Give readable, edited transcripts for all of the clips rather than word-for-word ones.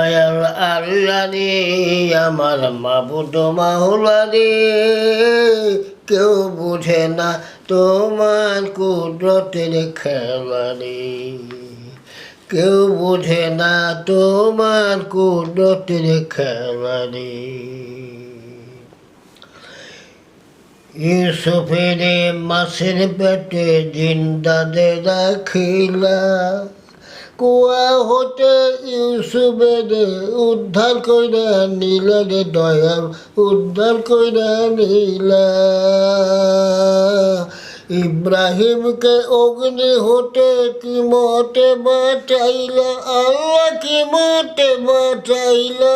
দয়াল আল্লাহ রে আমার মাবুদ মাওলা রে, কেউ বুঝে না তোমার কুদরতের খেলা রে, কেউ বুঝে না তোমার কুদরতের খেলা রে। ইউসুফের মাছের পেটে জিন্দাদে রাখিলা, কুয়া হতে ইউসুফের উদ্ধার কইরা নিলা রে দয়াল, উদ্ধার কইরা নিলা। ইব্রাহিমকে অগ্নি হতে কি মতে বাঁচাইলা, আল্লাহ কি মতে বাঁচাইলা।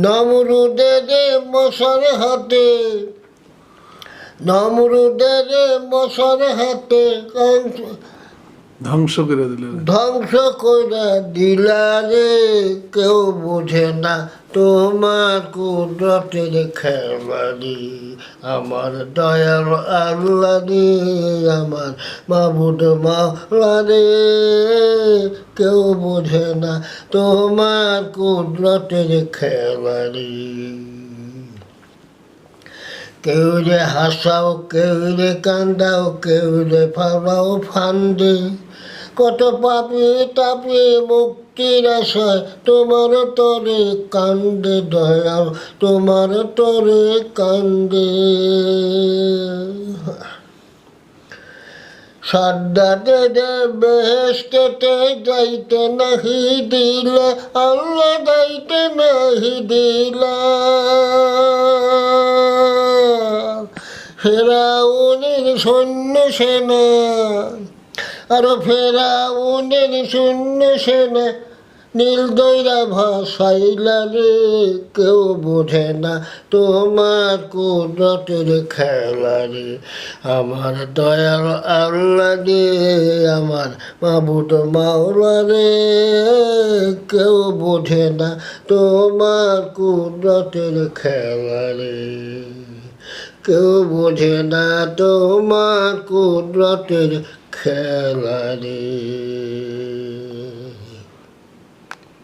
নমরুদের মশার হাতে, নমরুদের মশার হাতে ধ্বংস করে দিল, ধ্বংস করে দিলা রে, কেউ বুঝে না তোমার কুদরতের খেলা রে। আমার দয়াল আল্লাহ রে, আমার মাবুদ মাওলা রে, কেউ বুঝে না তোমার কুদরতের খেলা রে। কেউ রে হাসাও, কেউ রে কান্দাও, কেউ রে ফালাও ফান্দে, কত পাপি তাপি মুক্তির আশায় তোমার তরে কান্দে দয়াল, তোমার তরে কান্দে। সাদ্দাতে বেহেশতেতে যাইতে নাহি দিলা, আল্লাহ যাইতে নাহি দিলা। ফেরাউনের সৈন্য সেনা, আর ফেরাউনের সৈন্য সেনা নীল দইরা ভাসাইলা রে, কেউ বোঝে না তোমার কুদরতের খেলা রে। আমার দয়াল আল্লাহ রে, আমার মাবুদ মাওলা রে, কেউ বোঝে না তোমার কুদরতের খেলা রে, কেউ বোঝে না তোমার কুদরতের খেলা রে।